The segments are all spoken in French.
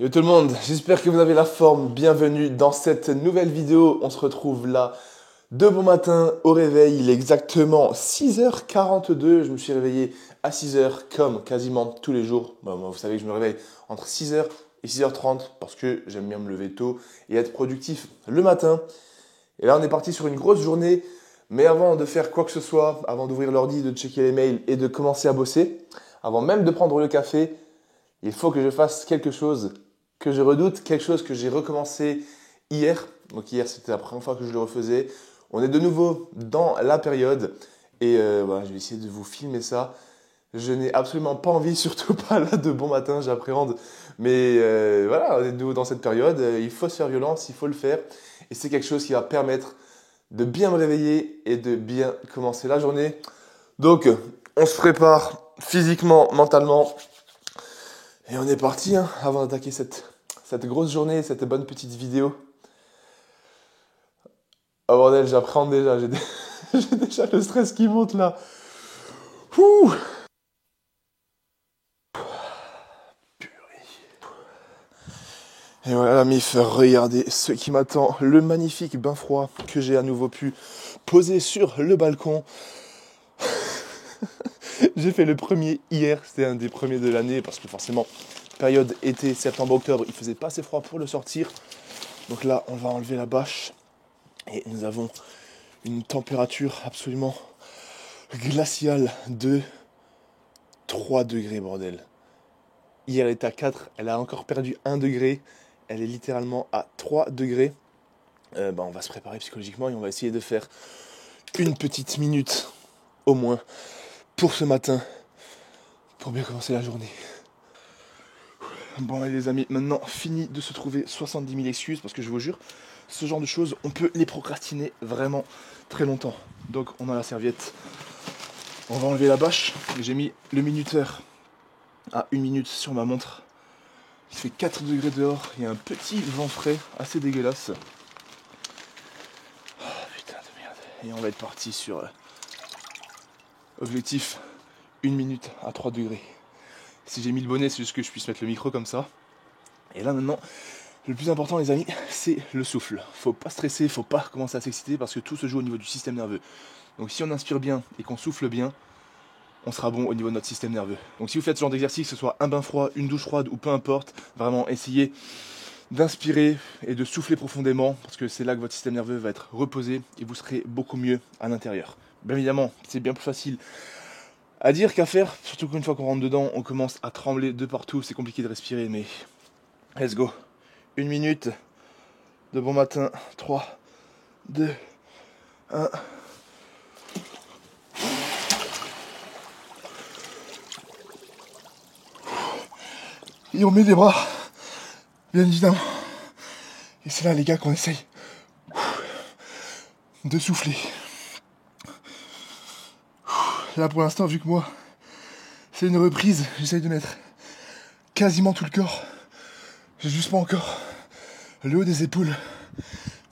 Yo tout le monde, j'espère que vous avez la forme. Bienvenue dans cette nouvelle vidéo. On se retrouve là de bon matin au réveil. Il est exactement 6h42. Je me suis réveillé à 6h comme quasiment tous les jours. Moi, vous savez que je me réveille entre 6h et 6h30 parce que j'aime bien me lever tôt et être productif le matin. Et là, on est parti sur une grosse journée. Mais avant de faire quoi que ce soit, avant d'ouvrir l'ordi, de checker les mails et de commencer à bosser, avant même de prendre le café, il faut que je fasse quelque chose que je redoute, quelque chose que j'ai recommencé hier. Donc hier, c'était la première fois que je le refaisais. On est de nouveau dans la période et voilà, je vais essayer de vous filmer ça. Je n'ai absolument pas envie, surtout pas là de bon matin, j'appréhende. Mais voilà, on est de nouveau dans cette période. Il faut se faire violence, il faut le faire. Et c'est quelque chose qui va permettre de bien me réveiller et de bien commencer la journée. Donc, on se prépare physiquement, mentalement. Et on est parti hein, avant d'attaquer cette grosse journée, cette bonne petite vidéo. Oh bordel, j'appréhende déjà, j'ai déjà le stress qui monte là. Ouh. Et voilà la mif, regardez ce qui m'attend, le magnifique bain froid que j'ai à nouveau pu poser sur le balcon. J'ai fait le premier hier, c'était un des premiers de l'année parce que forcément, période été, septembre-octobre, il faisait pas assez froid pour le sortir. Donc là, on va enlever la bâche et nous avons une température absolument glaciale de 3 degrés, bordel. Hier, elle était à 4, elle a encore perdu 1 degré. Elle est littéralement à 3 degrés. On va se préparer psychologiquement et on va essayer de faire une petite minute au moins pour ce matin, pour bien commencer la journée. Bon, allez les amis, maintenant, fini de se trouver 70 000 excuses, parce que je vous jure, ce genre de choses, on peut les procrastiner vraiment très longtemps. Donc, on a la serviette. On va enlever la bâche. J'ai mis le minuteur à 1 minute sur ma montre. Il fait 4 degrés dehors. Il y a un petit vent frais, assez dégueulasse. Oh, putain de merde. Et on va être parti sur objectif 1 minute à 3 degrés. Si j'ai mis le bonnet, c'est juste que je puisse mettre le micro comme ça. Et là maintenant, le plus important les amis, c'est le souffle. Faut pas stresser, faut pas commencer à s'exciter parce que tout se joue au niveau du système nerveux. Donc si on inspire bien et qu'on souffle bien, on sera bon au niveau de notre système nerveux. Donc si vous faites ce genre d'exercice, que ce soit un bain froid, une douche froide ou peu importe, vraiment essayez d'inspirer et de souffler profondément parce que c'est là que votre système nerveux va être reposé et vous serez beaucoup mieux à l'intérieur. Bien évidemment, c'est bien plus facile à dire qu'à faire, surtout qu'une fois qu'on rentre dedans, on commence à trembler de partout, c'est compliqué de respirer, mais let's go. 1 minute de bon matin, 3, 2, 1. Et on met les bras, bien évidemment. Et c'est là les gars qu'on essaye de souffler. Là pour l'instant, vu que moi, c'est une reprise, j'essaye de mettre quasiment tout le corps. J'ai juste pas encore le haut des épaules,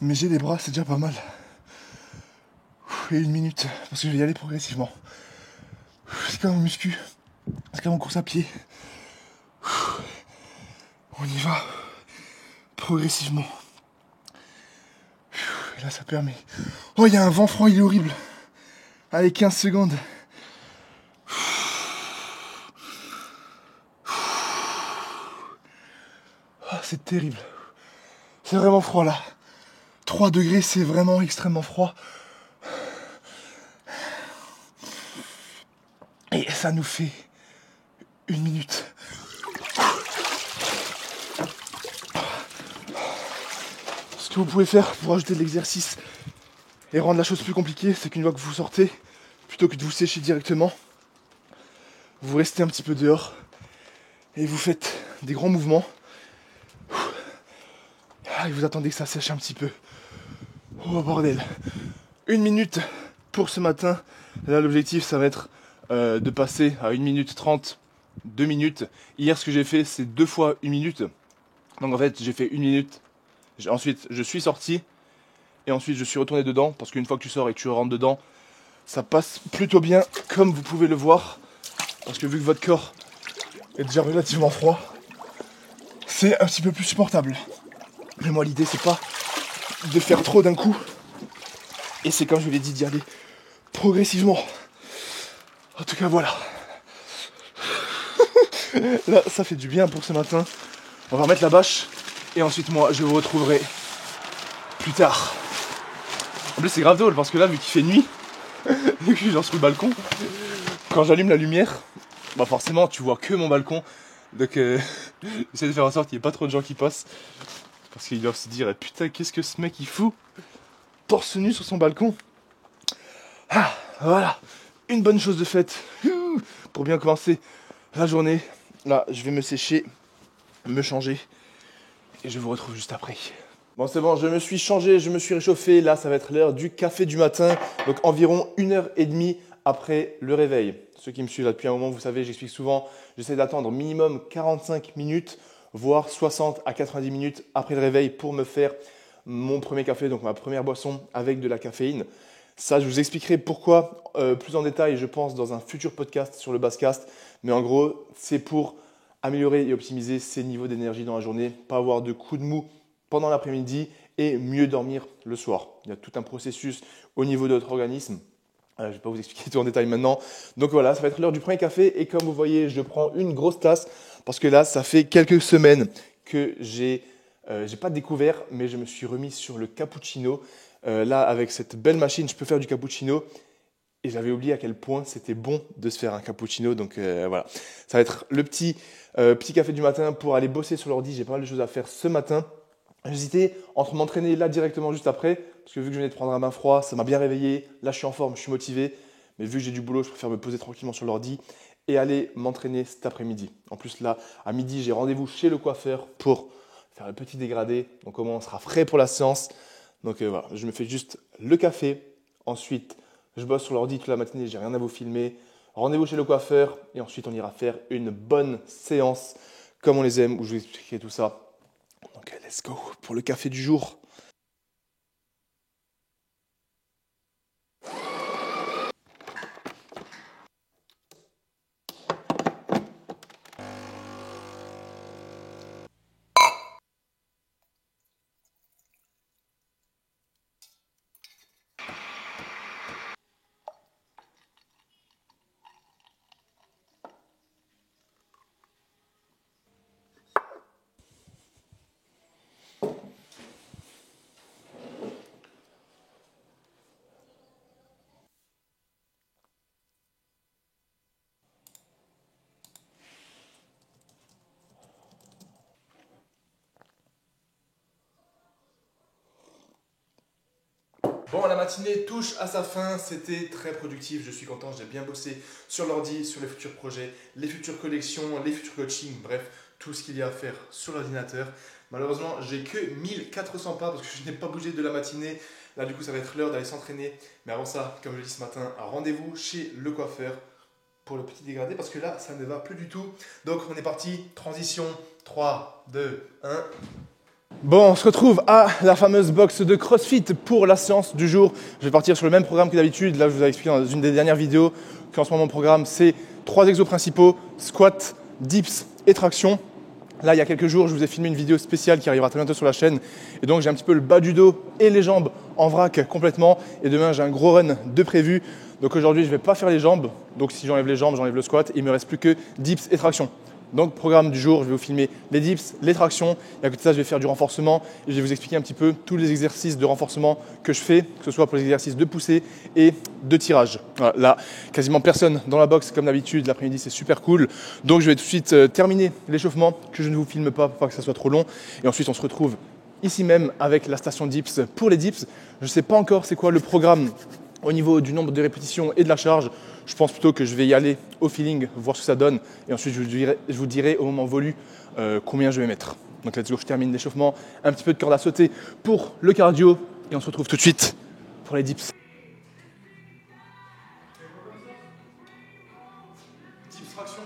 mais j'ai les bras, c'est déjà pas mal. Et 1 minute, parce que je vais y aller progressivement. C'est comme en muscu, c'est comme en course à pied. On y va progressivement. Et là ça permet. Oh, il y a un vent franc, il est horrible. Allez, 15 secondes. Oh, c'est terrible. C'est vraiment froid là. 3 degrés, c'est vraiment extrêmement froid. Et ça nous fait 1 minute. Ce que vous pouvez faire pour ajouter de l'exercice et rendre la chose plus compliquée, c'est qu'une fois que vous sortez, plutôt que de vous sécher directement, vous restez un petit peu dehors et vous faites des grands mouvements. Et vous attendez que ça sèche un petit peu. Oh bordel. 1 minute pour ce matin. Là l'objectif ça va être de passer à 1 minute 30, 2 minutes. Hier ce que j'ai fait c'est 2 fois 1 minute. Donc en fait j'ai fait 1 minute. Ensuite je suis sorti. Et ensuite je suis retourné dedans. Parce qu'une fois que tu sors et que tu rentres dedans, ça passe plutôt bien comme vous pouvez le voir. Parce que vu que votre corps est déjà relativement froid, c'est un petit peu plus supportable. Mais moi l'idée c'est pas de faire trop d'un coup. Et c'est comme je vous l'ai dit d'y aller progressivement. En tout cas voilà. Là ça fait du bien pour ce matin. On va remettre la bâche. Et ensuite moi je vous retrouverai plus tard. En plus c'est grave drôle parce que là vu qu'il fait nuit, vu que je suis genre sur le balcon, quand j'allume la lumière, bah forcément tu vois que mon balcon. Donc j'essaie de faire en sorte qu'il n'y ait pas trop de gens qui passent. Parce qu'ils doivent se dire putain qu'est-ce que ce mec il fout torse nu sur son balcon. Ah voilà, une bonne chose de faite pour bien commencer la journée. Là je vais me sécher, me changer et je vous retrouve juste après. Bon c'est bon, je me suis changé, je me suis réchauffé. Là ça va être l'heure du café du matin. Donc environ 1h30 après le réveil. Ceux qui me suivent là depuis un moment, vous savez, j'explique souvent, j'essaie d'attendre minimum 45 minutes, voire 60 à 90 minutes après le réveil pour me faire mon premier café, donc ma première boisson avec de la caféine. Ça, je vous expliquerai pourquoi plus en détail, je pense, dans un futur podcast sur le Basscast. Mais en gros, c'est pour améliorer et optimiser ses niveaux d'énergie dans la journée, pas avoir de coups de mou pendant l'après-midi et mieux dormir le soir. Il y a tout un processus au niveau de notre organisme. Je ne vais pas vous expliquer tout en détail maintenant. Donc voilà, ça va être l'heure du premier café. Et comme vous voyez, je prends une grosse tasse parce que là, ça fait quelques semaines que j'ai pas découvert, mais je me suis remis sur le cappuccino. Là, avec cette belle machine, je peux faire du cappuccino. Et j'avais oublié à quel point c'était bon de se faire un cappuccino. Donc voilà, ça va être le petit café du matin pour aller bosser sur l'ordi. J'ai pas mal de choses à faire ce matin. J'hésitais entre m'entraîner là directement juste après, parce que vu que je venais de prendre un bain froid, ça m'a bien réveillé. Là, je suis en forme, je suis motivé. Mais vu que j'ai du boulot, je préfère me poser tranquillement sur l'ordi et aller m'entraîner cet après-midi. En plus, là, à midi, j'ai rendez-vous chez le coiffeur pour faire le petit dégradé. Donc, au moins, on sera frais pour la séance. Donc, voilà, je me fais juste le café. Ensuite, je bosse sur l'ordi toute la matinée, j'ai rien à vous filmer. Rendez-vous chez le coiffeur et ensuite, on ira faire une bonne séance comme on les aime, où je vous expliquerai tout ça. Donc, let's go pour le café du jour. Bon, la matinée touche à sa fin, c'était très productif, je suis content, j'ai bien bossé sur l'ordi, sur les futurs projets, les futures collections, les futurs coachings, bref, tout ce qu'il y a à faire sur l'ordinateur. Malheureusement, j'ai que 1400 pas parce que je n'ai pas bougé de la matinée. Là, du coup, ça va être l'heure d'aller s'entraîner. Mais avant ça, comme je l'ai dit ce matin, un rendez-vous chez le coiffeur pour le petit dégradé parce que là, ça ne va plus du tout. Donc, on est parti, transition, 3, 2, 1... Bon, on se retrouve à la fameuse box de CrossFit pour la séance du jour. Je vais partir sur le même programme que d'habitude. Là, je vous ai expliqué dans une des dernières vidéos qu'en ce moment, mon programme, c'est 3 exos principaux, squat, dips et traction. Là, il y a quelques jours, je vous ai filmé une vidéo spéciale qui arrivera très bientôt sur la chaîne. Et donc, j'ai un petit peu le bas du dos et les jambes en vrac complètement. Et demain, j'ai un gros run de prévu. Donc aujourd'hui, je ne vais pas faire les jambes. Donc si j'enlève les jambes, j'enlève le squat. Il ne me reste plus que dips et traction. Donc, programme du jour, je vais vous filmer les dips, les tractions. Et à côté de ça, je vais faire du renforcement. Et je vais vous expliquer un petit peu tous les exercices de renforcement que je fais, que ce soit pour les exercices de poussée et de tirage. Voilà, là, quasiment personne dans la box comme d'habitude. L'après-midi, c'est super cool. Donc, je vais tout de suite terminer l'échauffement, que je ne vous filme pas pour pas que ça soit trop long. Et ensuite, on se retrouve ici même avec la station dips pour les dips. Je ne sais pas encore c'est quoi le programme au niveau du nombre de répétitions et de la charge. Je pense plutôt que je vais y aller au feeling, voir ce que ça donne. Et ensuite, je vous dirai au moment voulu combien je vais mettre. Donc let's go, je termine l'échauffement. Un petit peu de corde à sauter pour le cardio. Et on se retrouve tout de suite pour les dips. Dips traction.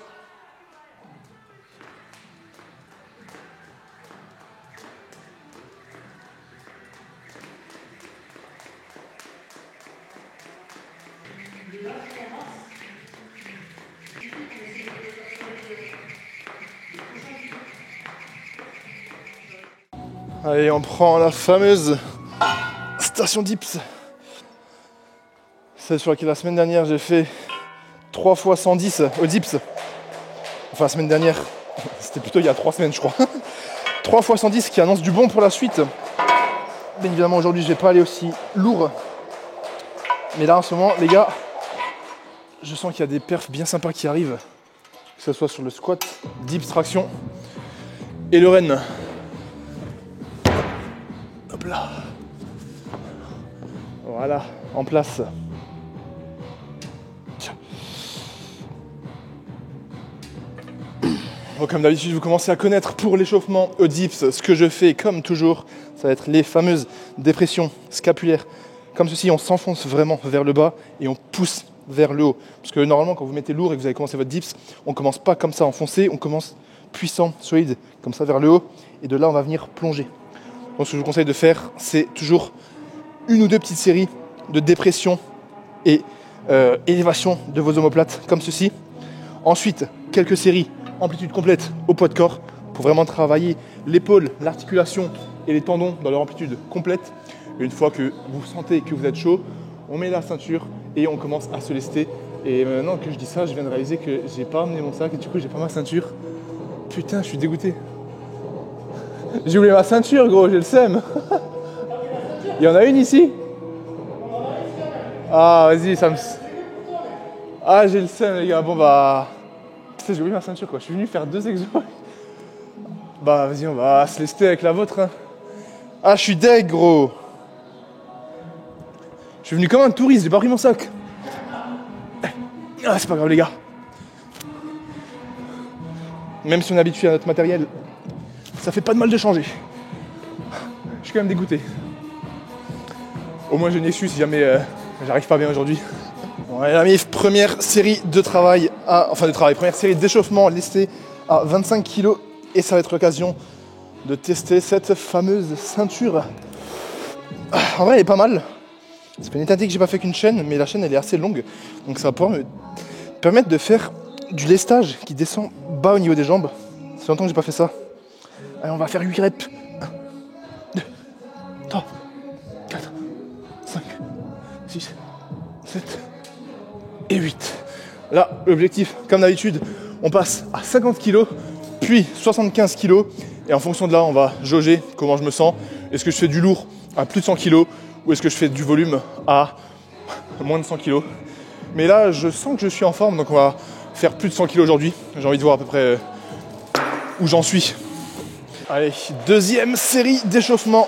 Allez, on prend la fameuse station dips. Celle sur laquelle la semaine dernière j'ai fait 3 fois 110 au dips. Enfin la semaine dernière, c'était plutôt il y a 3 semaines je crois. 3 fois 110 qui annonce du bon pour la suite. Bien évidemment aujourd'hui je vais pas aller aussi lourd. Mais là en ce moment les gars, je sens qu'il y a des perfs bien sympas qui arrivent. Que ce soit sur le squat, dips, traction et le run. Hop là. Voilà, en place. Bon, comme d'habitude, vous commencez à connaître pour l'échauffement au dips, ce que je fais comme toujours, ça va être les fameuses dépressions scapulaires. Comme ceci, on s'enfonce vraiment vers le bas et on pousse vers le haut. Parce que normalement, quand vous mettez lourd et que vous avez commencé votre dips, on ne commence pas comme ça enfoncé, on commence puissant, solide, comme ça vers le haut. Et de là, on va venir plonger. Donc ce que je vous conseille de faire, c'est toujours 1 ou 2 petites séries de dépression et élévation de vos omoplates, comme ceci. Ensuite, quelques séries amplitude complète au poids de corps pour vraiment travailler l'épaule, l'articulation et les tendons dans leur amplitude complète. Et une fois que vous sentez que vous êtes chaud, on met la ceinture et on commence à se lester. Et maintenant que je dis ça, je viens de réaliser que j'ai pas amené mon sac et du coup j'ai pas ma ceinture. Putain, je suis dégoûté. J'ai oublié ma ceinture, gros, j'ai le seum. Il y en a une ici? Ah, vas-y, ça me... Ah, j'ai le seum, les gars. Bon, bah... Putain, j'ai oublié ma ceinture, quoi. Je suis venu faire 2 exos. Bah, vas-y, on va se lester avec la vôtre. Hein. Ah, je suis deg, gros. Je suis venu comme un touriste, j'ai pas pris mon sac. Ah, c'est pas grave, les gars. Même si on est habitué à notre matériel, ça fait pas de mal de changer. Je suis quand même dégoûté. Au moins, je n'ai su si jamais j'arrive pas bien aujourd'hui. Bon, allez, les amis, première série de travail, première série d'échauffement lestée à 25 kg. Et ça va être l'occasion de tester cette fameuse ceinture. En vrai, elle est pas mal. Ça fait une éternité que j'ai pas fait qu'une chaîne, mais la chaîne elle est assez longue. Donc ça va pouvoir me permettre de faire du lestage qui descend bas au niveau des jambes. Ça fait longtemps que j'ai pas fait ça. Allez, on va faire 8 reps. 1, 2, 3, 4, 5, 6, 7 et 8. Là, l'objectif, comme d'habitude, on passe à 50 kg, puis 75 kg. Et en fonction de là, on va jauger comment je me sens. Est-ce que je fais du lourd à plus de 100 kg ou est-ce que je fais du volume à moins de 100 kg. Mais là, je sens que je suis en forme, donc on va faire plus de 100 kg aujourd'hui. J'ai envie de voir à peu près où j'en suis. Allez, deuxième série d'échauffement,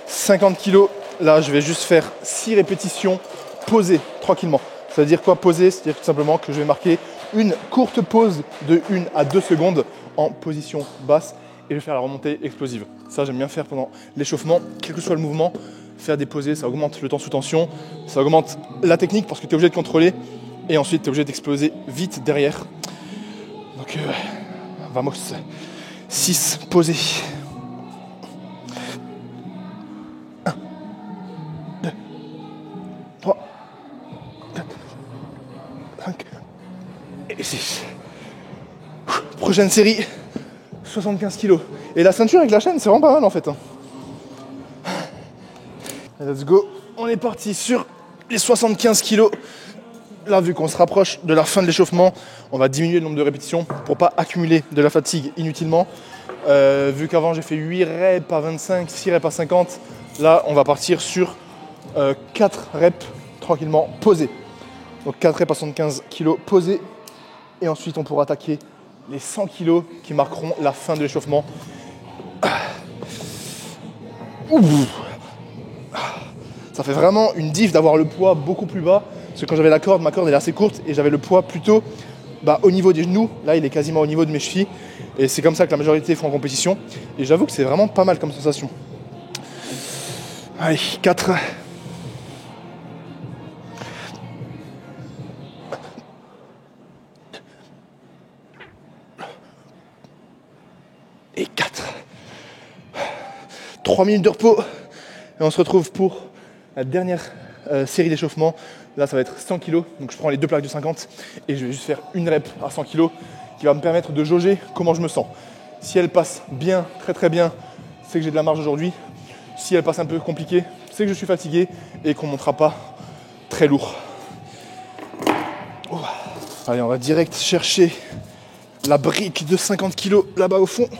50 kg. Là, je vais juste faire 6 répétitions posées tranquillement. Ça veut dire quoi poser? C'est-à-dire tout simplement que je vais marquer une courte pause de 1 à 2 secondes en position basse et je vais faire la remontée explosive. Ça, j'aime bien faire pendant l'échauffement, quel que soit le mouvement. Faire des posées, ça augmente le temps sous tension, ça augmente la technique parce que tu es obligé de contrôler et ensuite tu es obligé d'exploser vite derrière. Donc, vamos. 6 posées. 1, 2, 3, 4, 5 et 6. Prochaine série, 75 kg. Et la ceinture avec la chaîne, c'est vraiment pas mal en fait. Let's go. On est parti sur les 75 kg. Là, vu qu'on se rapproche de la fin de l'échauffement, on va diminuer le nombre de répétitions pour pas accumuler de la fatigue inutilement. Vu qu'avant j'ai fait 8 reps à 25, 6 reps à 50, là on va partir sur 4 reps tranquillement posés. Donc 4 reps à 75 kg posés. Et ensuite on pourra attaquer les 100 kg qui marqueront la fin de l'échauffement. Ça fait vraiment une diff d'avoir le poids beaucoup plus bas. Parce que quand j'avais la corde, ma corde elle est assez courte et j'avais le poids plutôt au niveau des genoux. Là il est quasiment au niveau de mes chevilles. Et c'est comme ça que la majorité font en compétition. Et j'avoue que c'est vraiment pas mal comme sensation. Allez, 4. Et 4. 3 minutes de repos. Et on se retrouve pour la dernière série d'échauffement. Là ça va être 100 kg. Donc je prends les 2 plaques de 50 et je vais juste faire une rep à 100 kg qui va me permettre de jauger comment je me sens. Si elle passe bien, très très bien, c'est que j'ai de la marge aujourd'hui. Si elle passe un peu compliquée, c'est que je suis fatigué et qu'on ne montera pas très lourd. Oh. Allez, on va direct chercher la brique de 50 kg là-bas au fond.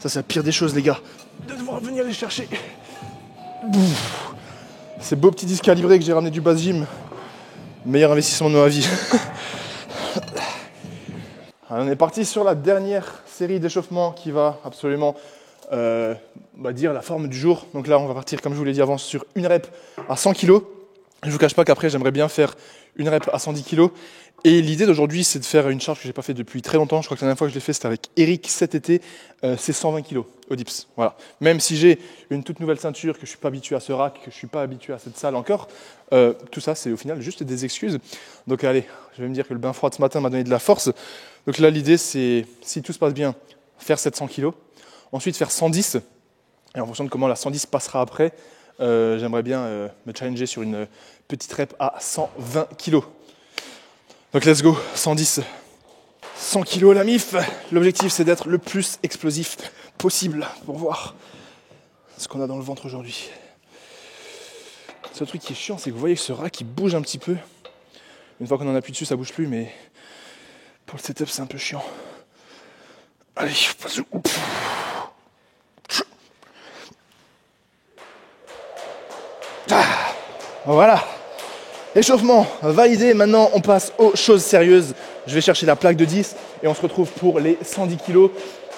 Ça, c'est la pire des choses, les gars, de devoir venir les chercher. Ces beaux petits disques calibrés que j'ai ramenés du base gym. Meilleur investissement de ma vie. Alors, on est parti sur la dernière série d'échauffement qui va absolument dire la forme du jour. Donc là, on va partir, comme je vous l'ai dit avant, sur une rep à 100 kg. Je ne vous cache pas qu'après, j'aimerais bien faire une rep à 110 kg. Et l'idée d'aujourd'hui, c'est de faire une charge que je n'ai pas fait depuis très longtemps. Je crois que la dernière fois que je l'ai fait, c'était avec Eric cet été. C'est 120 kg au dips. Voilà. Même si j'ai une toute nouvelle ceinture, que je ne suis pas habitué à ce rack, que je ne suis pas habitué à cette salle encore, tout ça, c'est au final juste des excuses. Donc allez, je vais me dire que le bain froid de ce matin m'a donné de la force. Donc là, l'idée, c'est, si tout se passe bien, faire 700 kg. Ensuite, faire 110. Et en fonction de comment la 110 passera après, j'aimerais bien me challenger sur une petite rep à 120 kg. Donc let's go, 110, 100 kg la MIF. L'objectif, c'est d'être le plus explosif possible pour voir ce qu'on a dans le ventre aujourd'hui. Le seul truc qui est chiant, c'est que vous voyez que ce rack, il bouge un petit peu. Une fois qu'on en appuie dessus, ça bouge plus, mais pour le setup, c'est un peu chiant. Allez, passe. Voilà. Échauffement validé, maintenant on passe aux choses sérieuses. Je vais chercher la plaque de 10 et on se retrouve pour les 110 kg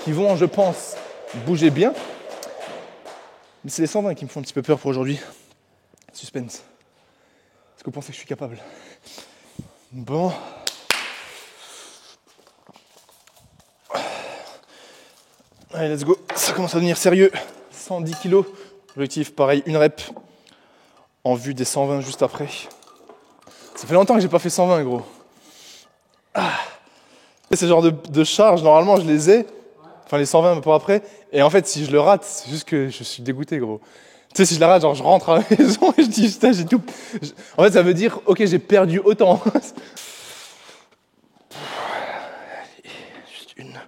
qui vont, je pense, bouger bien. Mais c'est les 120 qui me font un petit peu peur pour aujourd'hui. Suspense. Est-ce que vous pensez que je suis capable? Bon. Allez, let's go. Ça commence à devenir sérieux. 110 kg. Objectif, pareil, une rep en vue des 120 juste après. Ça fait longtemps que j'ai pas fait 120, gros. C'est ce genre de charge, normalement je les ai. Enfin les 120 pour après. Et en fait si je le rate, c'est juste que je suis dégoûté, gros. Tu sais, si je la rate, genre je rentre à la maison et je dis putain j'ai tout. En fait ça veut dire ok j'ai perdu autant. Juste une.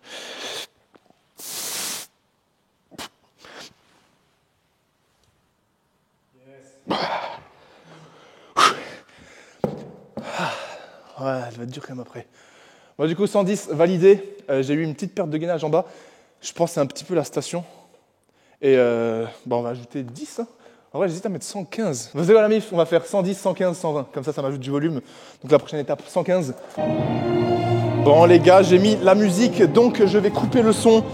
Ouais, elle va être dure quand même après. Bon, du coup, 110 validé. J'ai eu une petite perte de gainage en bas. Je pense que c'est un petit peu la station. Et on va ajouter 10. Hein. En vrai, j'hésite à mettre 115. Vas-y, la MIF, on va faire 110, 115, 120. Comme ça m'ajoute du volume. Donc la prochaine étape, 115. Bon, les gars, j'ai mis la musique. Donc, je vais couper le son.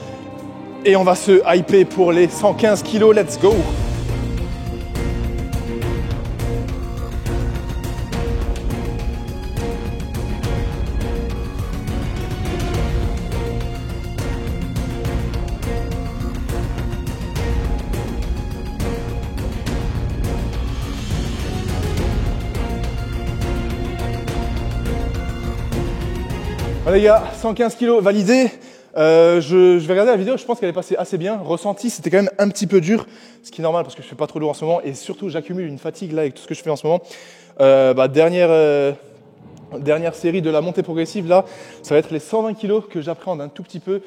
Et on va se hyper pour les 115 kilos. Let's go! Bon, les gars, 115 kg validé. Je vais regarder la vidéo, je pense qu'elle est passée assez bien. Ressenti, c'était quand même un petit peu dur, ce qui est normal parce que je fais pas trop lourd en ce moment et surtout j'accumule une fatigue là avec tout ce que je fais en ce moment. Dernière série de la montée progressive là, ça va être les 120 kg que j'appréhende un tout petit peu.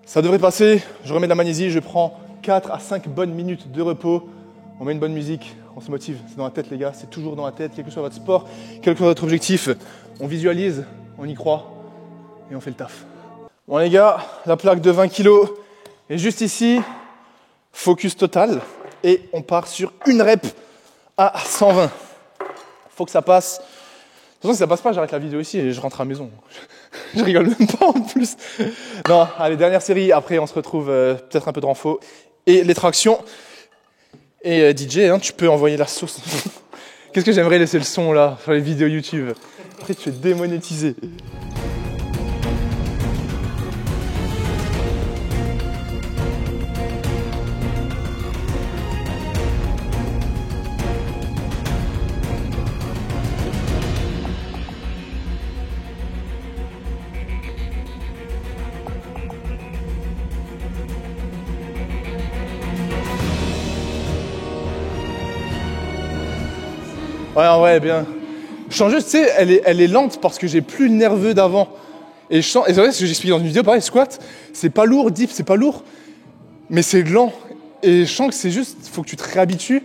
Ça devrait passer, je remets de la magnésie, je prends 4 à 5 bonnes minutes de repos. On met une bonne musique, on se motive, c'est dans la tête les gars, c'est toujours dans la tête, quel que soit votre sport, quel que soit votre objectif, on visualise, on y croit. Et on fait le taf. Bon les gars, la plaque de 20 kg est juste ici. Focus total. Et on part sur une rep à 120. Faut que ça passe. De toute façon, si ça passe pas, j'arrête la vidéo ici et je rentre à la maison. Je rigole même pas en plus. Non, allez, dernière série. Après, on se retrouve peut-être un peu de renfo. Et les tractions. Et DJ, hein, tu peux envoyer la sauce. Qu'est-ce que j'aimerais laisser le son là sur les vidéos YouTube. Après, tu es démonétisé. Ouais, en vrai, bien. Je sens juste, tu sais, elle est lente parce que j'ai plus le nerveux d'avant. Et je sens, et c'est vrai, ce que j'expliquais dans une vidéo, pareil, squat, c'est pas lourd, dip, c'est pas lourd, mais c'est lent. Et je sens que c'est juste, faut que tu te réhabitues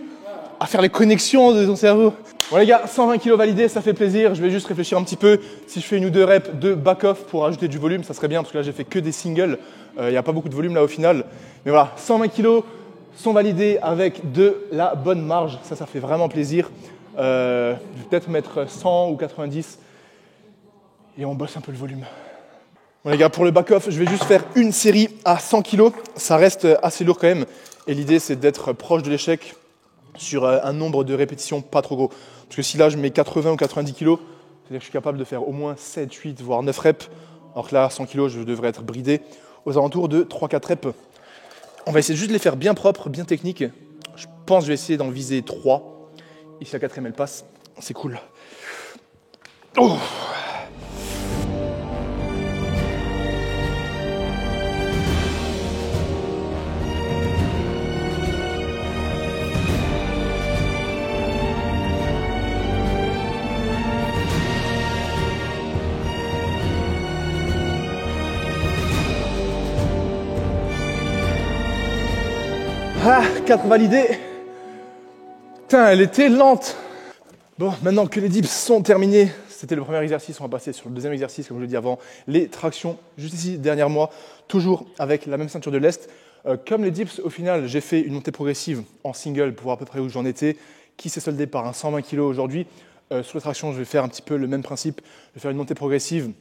à faire les connexions de ton cerveau. Bon les gars, 120 kg validés, ça fait plaisir. Je vais juste réfléchir un petit peu. Si je fais une ou deux reps de back-off pour ajouter du volume, ça serait bien parce que là j'ai fait que des singles. Il n'y a pas beaucoup de volume là au final. Mais voilà, 120 kg sont validés avec de la bonne marge. Ça fait vraiment plaisir. Je vais peut-être mettre 100 ou 90 et on bosse un peu le volume. Bon les gars, pour le back-off, je vais juste faire une série à 100 kg. Ça reste assez lourd quand même. Et l'idée c'est d'être proche de l'échec sur un nombre de répétitions pas trop gros. Parce que si là je mets 80 ou 90 kg, c'est-à-dire que je suis capable de faire au moins 7, 8, voire 9 reps. Alors que là, 100 kg, je devrais être bridé aux alentours de 3-4 reps. On va essayer juste de les faire bien propres, bien techniques. Je pense que je vais essayer d'en viser 3. Et si la quatrième elle passe, c'est cool. Oh. Ah, 4 validés. Putain, elle était lente. Bon, maintenant que les dips sont terminés, c'était le premier exercice, on va passer sur le deuxième exercice, comme je l'ai dit avant, les tractions, juste ici, derrière moi, toujours avec la même ceinture de lest. Comme les dips, au final, j'ai fait une montée progressive en single pour voir à peu près où j'en étais, qui s'est soldé par un 120 kg aujourd'hui. Sur les tractions, je vais faire un petit peu le même principe, je vais faire une montée progressive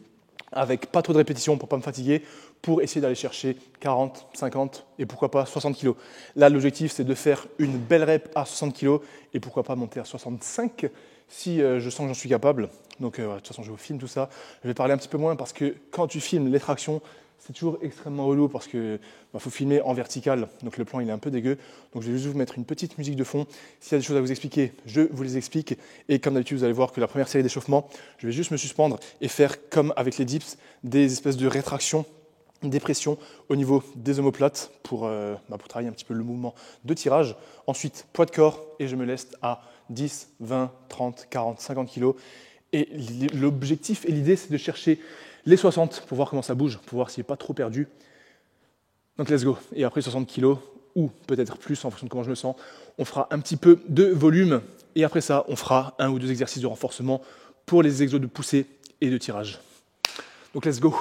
avec pas trop de répétitions pour ne pas me fatiguer, pour essayer d'aller chercher 40, 50 et pourquoi pas 60 kg. Là, l'objectif, c'est de faire une belle rep à 60 kg et pourquoi pas monter à 65 si je sens que j'en suis capable. Donc, de toute façon, je vous filme tout ça. Je vais parler un petit peu moins parce que quand tu filmes les tractions, c'est toujours extrêmement relou parce qu'il faut filmer en vertical, donc le plan il est un peu dégueu. Donc je vais juste vous mettre une petite musique de fond. S'il y a des choses à vous expliquer, je vous les explique. Et comme d'habitude, vous allez voir que la première série d'échauffement, je vais juste me suspendre et faire comme avec les dips, des espèces de rétractions, des pressions au niveau des omoplates pour travailler un petit peu le mouvement de tirage. Ensuite, poids de corps et je me laisse à 10, 20, 30, 40, 50 kg. Et l'objectif et l'idée, c'est de chercher les 60 pour voir comment ça bouge, pour voir s'il n'est pas trop perdu. Donc let's go. Et après 60 kg, ou peut-être plus en fonction de comment je me sens, on fera un petit peu de volume. Et après ça, on fera 1 ou 2 exercices de renforcement pour les exos de poussée et de tirage. Donc let's go.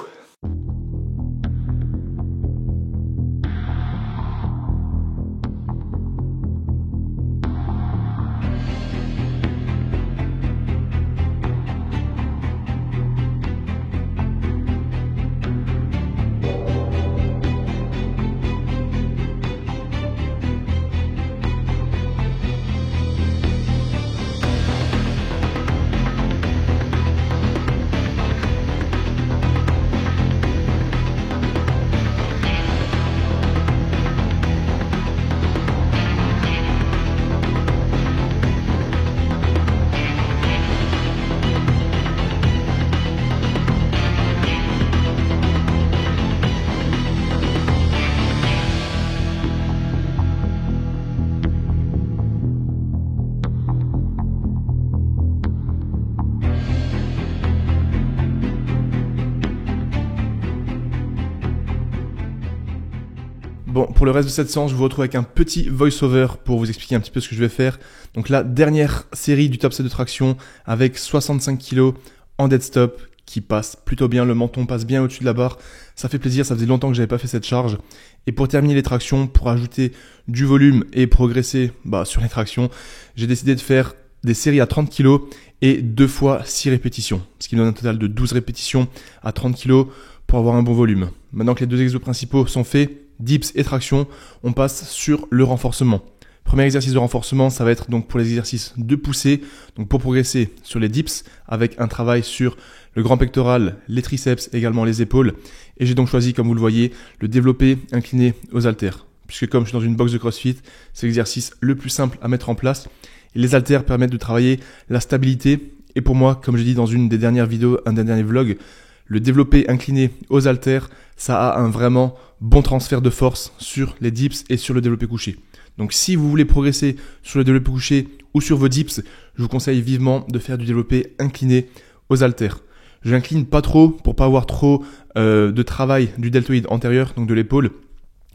Bon, pour le reste de cette séance, je vous retrouve avec un petit voice-over pour vous expliquer un petit peu ce que je vais faire. Donc la dernière série du top set de traction avec 65 kg en dead stop qui passe plutôt bien, le menton passe bien au-dessus de la barre. Ça fait plaisir, ça faisait longtemps que j'avais pas fait cette charge. Et pour terminer les tractions, pour ajouter du volume et progresser sur les tractions, j'ai décidé de faire des séries à 30 kg et 2 fois 6 répétitions. Ce qui me donne un total de 12 répétitions à 30 kg pour avoir un bon volume. Maintenant que les 2 exos principaux sont faits, dips et traction, on passe sur le renforcement. Premier exercice de renforcement, ça va être donc pour les exercices de poussée, donc pour progresser sur les dips avec un travail sur le grand pectoral, les triceps, également les épaules. Et j'ai donc choisi, comme vous le voyez, le développé incliné aux haltères. Puisque comme je suis dans une box de CrossFit, c'est l'exercice le plus simple à mettre en place. Et les haltères permettent de travailler la stabilité. Et pour moi, comme je dis dans une des dernières vidéos, un des derniers vlogs, le développé incliné aux haltères, ça a un vraiment bon transfert de force sur les dips et sur le développé couché. Donc si vous voulez progresser sur le développé couché ou sur vos dips, je vous conseille vivement de faire du développé incliné aux haltères. Je n'incline pas trop pour pas avoir trop de travail du deltoïde antérieur, donc de l'épaule,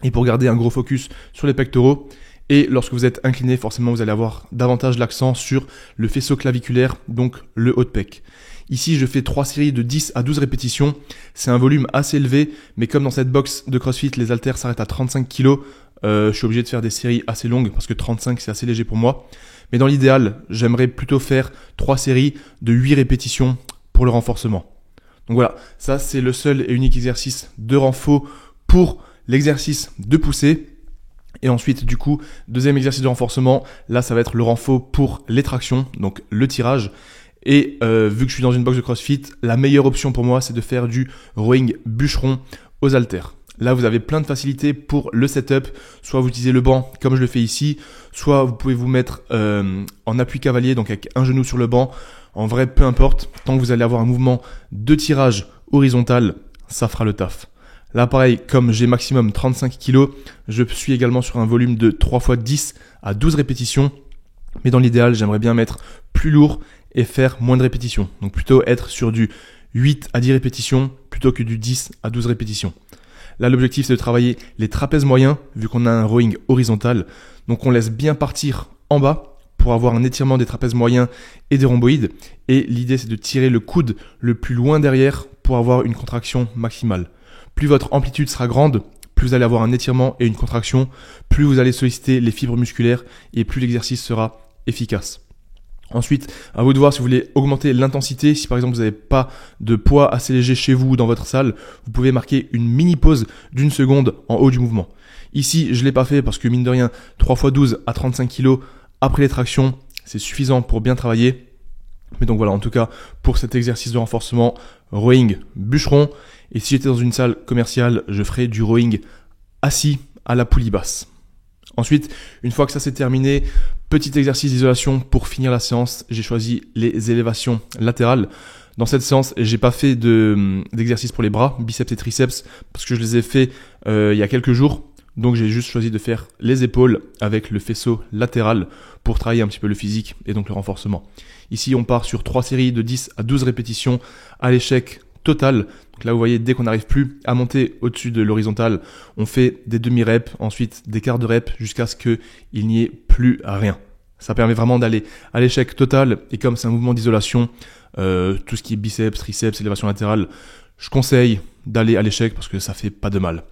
et pour garder un gros focus sur les pectoraux. Et lorsque vous êtes incliné, forcément, vous allez avoir davantage l'accent sur le faisceau claviculaire, donc le haut de pec. Ici, je fais 3 séries de 10 à 12 répétitions. C'est un volume assez élevé, mais comme dans cette box de CrossFit, les haltères s'arrêtent à 35 kg, je suis obligé de faire des séries assez longues parce que 35, c'est assez léger pour moi. Mais dans l'idéal, j'aimerais plutôt faire 3 séries de 8 répétitions pour le renforcement. Donc voilà, ça c'est le seul et unique exercice de renfort pour l'exercice de poussée. Et ensuite, du coup, deuxième exercice de renforcement, là ça va être le renfort pour les tractions, donc le tirage. Et vu que je suis dans une box de CrossFit, la meilleure option pour moi, c'est de faire du rowing bûcheron aux haltères. Là, vous avez plein de facilités pour le setup. Soit vous utilisez le banc comme je le fais ici, soit vous pouvez vous mettre en appui cavalier, donc avec un genou sur le banc. En vrai, peu importe, tant que vous allez avoir un mouvement de tirage horizontal, ça fera le taf. Là, pareil, comme j'ai maximum 35 kg, je suis également sur un volume de 3 x 10 à 12 répétitions. Mais dans l'idéal, j'aimerais bien mettre plus lourd et faire moins de répétitions. Donc plutôt être sur du 8 à 10 répétitions plutôt que du 10 à 12 répétitions. Là, l'objectif, c'est de travailler les trapèzes moyens, vu qu'on a un rowing horizontal. Donc on laisse bien partir en bas pour avoir un étirement des trapèzes moyens et des rhomboïdes. Et l'idée, c'est de tirer le coude le plus loin derrière pour avoir une contraction maximale. Plus votre amplitude sera grande, plus vous allez avoir un étirement et une contraction, plus vous allez solliciter les fibres musculaires et plus l'exercice sera efficace. Ensuite, à vous de voir si vous voulez augmenter l'intensité. Si par exemple vous n'avez pas de poids assez léger chez vous ou dans votre salle, vous pouvez marquer une mini pause d'1 seconde en haut du mouvement. Ici, je ne l'ai pas fait parce que mine de rien, 3 x 12 à 35 kg après les tractions, c'est suffisant pour bien travailler. Mais donc voilà, en tout cas, pour cet exercice de renforcement, rowing bûcheron. Et si j'étais dans une salle commerciale, je ferais du rowing assis à la poulie basse. Ensuite, une fois que ça c'est terminé, petit exercice d'isolation pour finir la séance. J'ai choisi les élévations latérales. Dans cette séance, j'ai pas fait d'exercice pour les bras, biceps et triceps, parce que je les ai fait il y a quelques jours. Donc j'ai juste choisi de faire les épaules avec le faisceau latéral pour travailler un petit peu le physique et donc le renforcement. Ici, on part sur 3 séries de 10 à 12 répétitions à l'échec total. Donc là, vous voyez, dès qu'on n'arrive plus à monter au-dessus de l'horizontale, on fait des demi-reps, ensuite des quarts de reps jusqu'à ce qu'il n'y ait plus rien. Ça permet vraiment d'aller à l'échec total. Et comme c'est un mouvement d'isolation, tout ce qui est biceps, triceps, élévation latérale, je conseille d'aller à l'échec parce que ça fait pas de mal.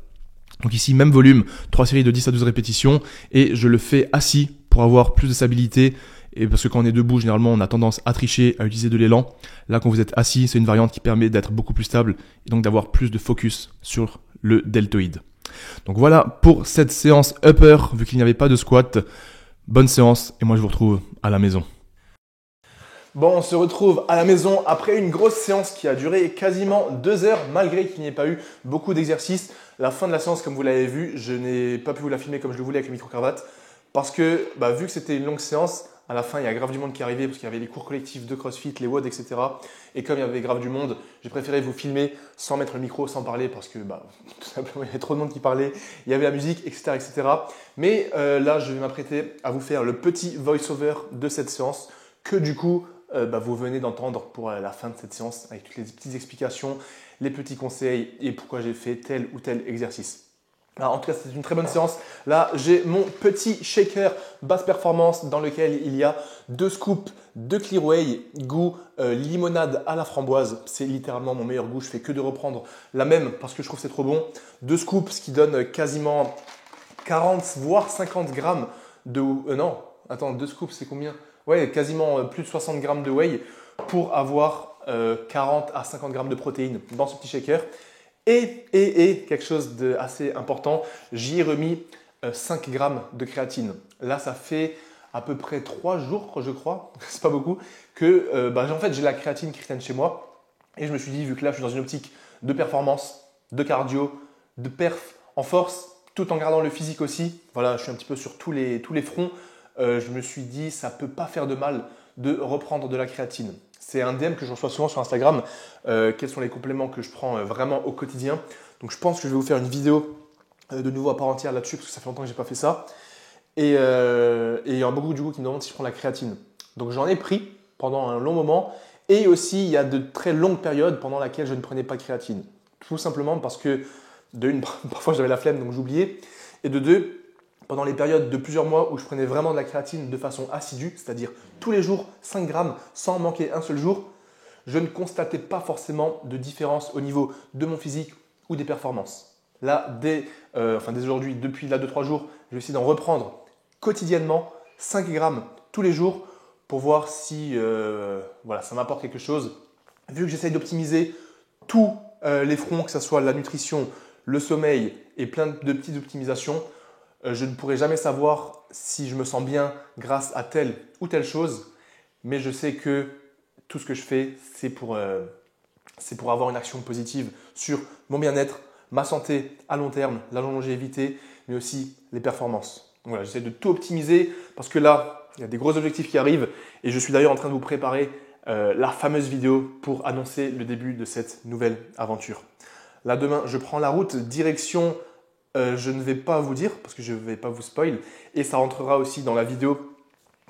Donc ici, même volume, 3 séries de 10 à 12 répétitions et je le fais assis pour avoir plus de stabilité. Et parce que quand on est debout, généralement, on a tendance à tricher, à utiliser de l'élan. Là, quand vous êtes assis, c'est une variante qui permet d'être beaucoup plus stable et donc d'avoir plus de focus sur le deltoïde. Donc voilà pour cette séance upper, vu qu'il n'y avait pas de squat. Bonne séance et moi, je vous retrouve à la maison. Bon, on se retrouve à la maison après une grosse séance qui a duré quasiment 2 heures, malgré qu'il n'y ait pas eu beaucoup d'exercices. La fin de la séance, comme vous l'avez vu, je n'ai pas pu vous la filmer comme je le voulais avec le micro-cravate parce que, vu que c'était une longue séance, à la fin, il y a grave du monde qui arrivait parce qu'il y avait les cours collectifs de CrossFit, les WOD, etc. Et comme il y avait grave du monde, j'ai préféré vous filmer sans mettre le micro, sans parler parce que tout simplement, il y avait trop de monde qui parlait. Il y avait la musique, etc. etc. Mais là, je vais m'apprêter à vous faire le petit voice-over de cette séance que du coup, vous venez d'entendre pour la fin de cette séance avec toutes les petites explications, les petits conseils et pourquoi j'ai fait tel ou tel exercice. Alors, en tout cas, c'est une très bonne séance. Là, j'ai mon petit shaker basse performance dans lequel il y a 2 scoops de Clearway, goût limonade à la framboise. C'est littéralement mon meilleur goût. Je fais que de reprendre la même parce que je trouve que c'est trop bon. 2 scoops, ce qui donne quasiment 40 voire 50 grammes de… non, attends, 2 scoops, c'est combien? Ouais, quasiment plus de 60 grammes de whey pour avoir 40 à 50 grammes de protéines dans ce petit shaker. Et quelque chose d'assez important, j'y ai remis 5 grammes de créatine. Là, ça fait à peu près 3 jours, je crois, c'est pas beaucoup, que en fait, j'ai la créatine qui traîne chez moi. Et je me suis dit, vu que là, je suis dans une optique de performance, de cardio, de perf en force, tout en gardant le physique aussi. Voilà, je suis un petit peu sur tous les fronts. Je me suis dit, ça peut pas faire de mal de reprendre de la créatine. C'est un DM que je reçois souvent sur Instagram. Quels sont les compléments que je prends vraiment au quotidien? Donc je pense que je vais vous faire une vidéo de nouveau à part entière là-dessus parce que ça fait longtemps que je n'ai pas fait ça. Et il y a beaucoup du coup qui me demandent si je prends la créatine. Donc j'en ai pris pendant un long moment Et aussi, il y a de très longues périodes pendant lesquelles je ne prenais pas de créatine. Tout simplement parce que, de une, parfois j'avais la flemme, donc j'oubliais. Et de deux, pendant les périodes de plusieurs mois où je prenais vraiment de la créatine de façon assidue, c'est-à-dire tous les jours, 5 grammes, sans manquer un seul jour, je ne constatais pas forcément de différence au niveau de mon physique ou des performances. Là, dès aujourd'hui, depuis là 2-3 jours, je vais essayer d'en reprendre quotidiennement 5 grammes tous les jours pour voir si ça m'apporte quelque chose. Vu que j'essaye d'optimiser tous les fronts, que ce soit la nutrition, le sommeil et plein de petites optimisations, je ne pourrai jamais savoir si je me sens bien grâce à telle ou telle chose, mais je sais que tout ce que je fais, c'est pour avoir une action positive sur mon bien-être, ma santé à long terme, la longévité, mais aussi les performances. Voilà, j'essaie de tout optimiser parce que là, il y a des gros objectifs qui arrivent et je suis d'ailleurs en train de vous préparer la fameuse vidéo pour annoncer le début de cette nouvelle aventure. Là, demain, je prends la route direction, je ne vais pas vous dire parce que je ne vais pas vous spoil et ça rentrera aussi dans la vidéo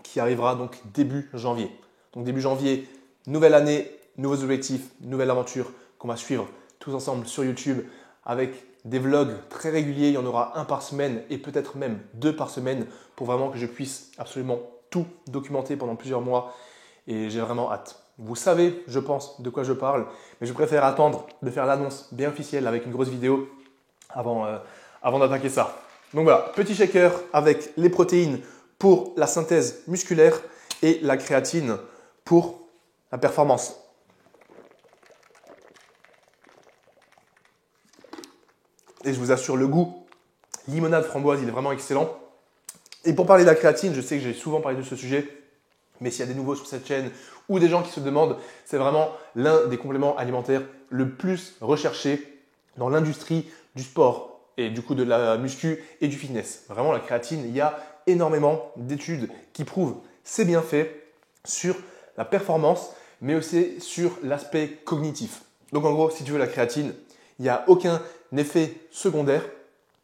qui arrivera donc début janvier. Donc début janvier, nouvelle année, nouveaux objectifs, nouvelle aventure qu'on va suivre tous ensemble sur YouTube avec des vlogs très réguliers. Il y en aura un par semaine et peut-être même 2 par semaine pour vraiment que je puisse absolument tout documenter pendant plusieurs mois et j'ai vraiment hâte. Vous savez, je pense, de quoi je parle, mais je préfère attendre de faire l'annonce bien officielle avec une grosse vidéo avant d'attaquer ça. Donc voilà, petit shaker avec les protéines pour la synthèse musculaire et la créatine pour la performance. Et je vous assure, le goût limonade framboise, il est vraiment excellent. Et pour parler de la créatine, je sais que j'ai souvent parlé de ce sujet, mais s'il y a des nouveaux sur cette chaîne ou des gens qui se demandent, c'est vraiment l'un des compléments alimentaires le plus recherché dans l'industrie du sport et du coup de la muscu et du fitness. Vraiment, la créatine, il y a énormément d'études qui prouvent ses bienfaits sur la performance, mais aussi sur l'aspect cognitif. Donc en gros, si tu veux la créatine, il n'y a aucun effet secondaire,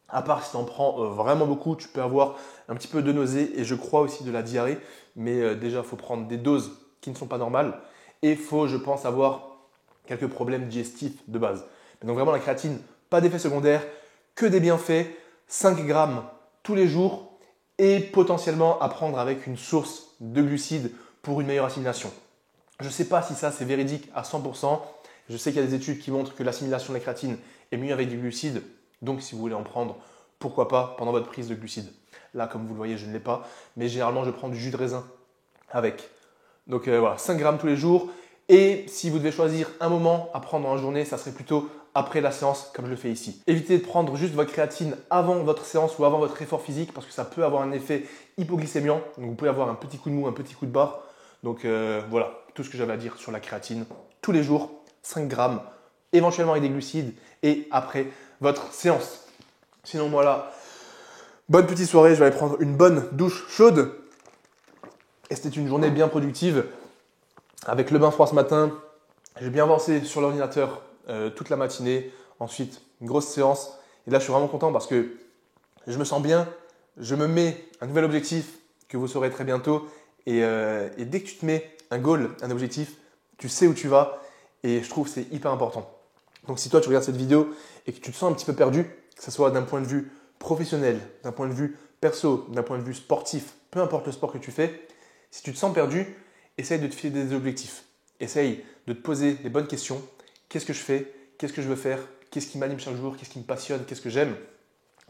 à part si tu en prends vraiment beaucoup, tu peux avoir un petit peu de nausée et je crois aussi de la diarrhée, mais déjà, il faut prendre des doses qui ne sont pas normales et il faut, je pense, avoir quelques problèmes digestifs de base. Mais donc vraiment, la créatine, pas d'effet secondaire, que des bienfaits, 5 grammes tous les jours et potentiellement à prendre avec une source de glucides pour une meilleure assimilation. Je ne sais pas si ça c'est véridique à 100%. Je sais qu'il y a des études qui montrent que l'assimilation de la créatine est mieux avec des glucides. Donc si vous voulez en prendre, pourquoi pas pendant votre prise de glucides. Là, comme vous le voyez, je ne l'ai pas. Mais généralement, je prends du jus de raisin avec. Donc voilà, 5 grammes tous les jours. Et si vous devez choisir un moment à prendre dans la journée, ça serait plutôt après la séance, comme je le fais ici. Évitez de prendre juste votre créatine avant votre séance ou avant votre effort physique parce que ça peut avoir un effet hypoglycémiant. Donc vous pouvez avoir un petit coup de mou, un petit coup de barre. Donc voilà, tout ce que j'avais à dire sur la créatine. Tous les jours, 5 grammes, éventuellement avec des glucides et après votre séance. Sinon, voilà, bonne petite soirée. Je vais aller prendre une bonne douche chaude. Et c'était une journée bien productive. Avec le bain froid ce matin, j'ai bien avancé sur l'ordinateur toute la matinée. Ensuite, une grosse séance. Et là, je suis vraiment content parce que je me sens bien. Je me mets un nouvel objectif que vous saurez très bientôt. Et dès que tu te mets un goal, un objectif, tu sais où tu vas. Et je trouve que c'est hyper important. Donc si toi, tu regardes cette vidéo et que tu te sens un petit peu perdu, que ce soit d'un point de vue professionnel, d'un point de vue perso, d'un point de vue sportif, peu importe le sport que tu fais, si tu te sens perdu, essaye de te fixer des objectifs. Essaye de te poser les bonnes questions. Qu'est-ce que je fais? Qu'est-ce que je veux faire? Qu'est-ce qui m'anime chaque jour? Qu'est-ce qui me passionne? Qu'est-ce que j'aime?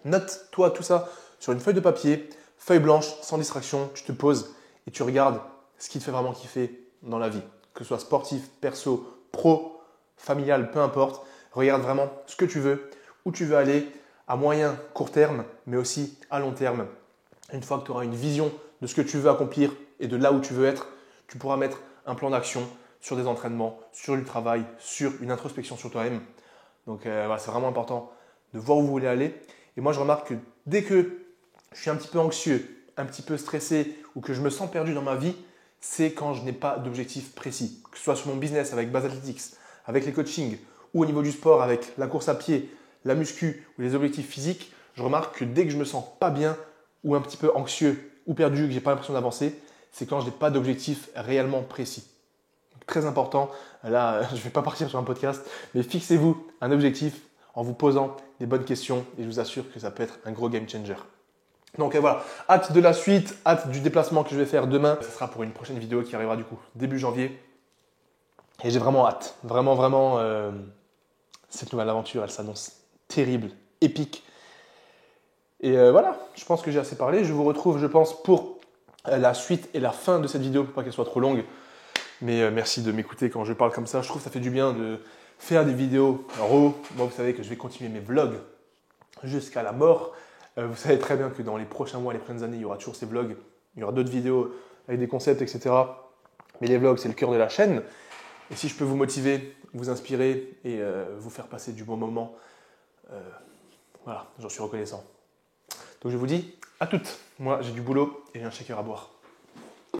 Note-toi tout ça sur une feuille de papier, feuille blanche, sans distraction. Tu te poses et tu regardes ce qui te fait vraiment kiffer dans la vie. Que ce soit sportif, perso, pro, familial, peu importe. Regarde vraiment ce que tu veux, où tu veux aller à moyen, court terme, mais aussi à long terme. Une fois que tu auras une vision de ce que tu veux accomplir et de là où tu veux être, tu pourras mettre un plan d'action sur des entraînements, sur du travail, sur une introspection sur toi-même. Donc voilà, c'est vraiment important de voir où vous voulez aller. Et moi, je remarque que dès que je suis un petit peu anxieux, un petit peu stressé ou que je me sens perdu dans ma vie, c'est quand je n'ai pas d'objectif précis. Que ce soit sur mon business avec Base Athletics, avec les coachings ou au niveau du sport avec la course à pied, la muscu ou les objectifs physiques, je remarque que dès que je me sens pas bien ou un petit peu anxieux ou perdu, que j'ai pas l'impression d'avancer, c'est quand je n'ai pas d'objectif réellement précis. Donc, très important. Là, je ne vais pas partir sur un podcast, mais fixez-vous un objectif en vous posant les bonnes questions et je vous assure que ça peut être un gros game changer. Donc voilà, hâte de la suite, hâte du déplacement que je vais faire demain. Ce sera pour une prochaine vidéo qui arrivera du coup début janvier. Et j'ai vraiment hâte, vraiment, cette nouvelle aventure, elle s'annonce terrible, épique. Et voilà, je pense que j'ai assez parlé. Je vous retrouve, je pense, pour la suite et la fin de cette vidéo, pour pas qu'elle soit trop longue. Mais merci de m'écouter quand je parle comme ça. Je trouve que ça fait du bien de faire des vidéos raw. Moi, vous savez que je vais continuer mes vlogs jusqu'à la mort. Vous savez très bien que dans les prochains mois, les prochaines années, il y aura toujours ces vlogs. Il y aura d'autres vidéos avec des concepts, etc. Mais les vlogs, c'est le cœur de la chaîne. Et si je peux vous motiver, vous inspirer et vous faire passer du bon moment, voilà, j'en suis reconnaissant. Donc je vous dis à toutes. Moi, j'ai du boulot et j'ai un shaker à boire.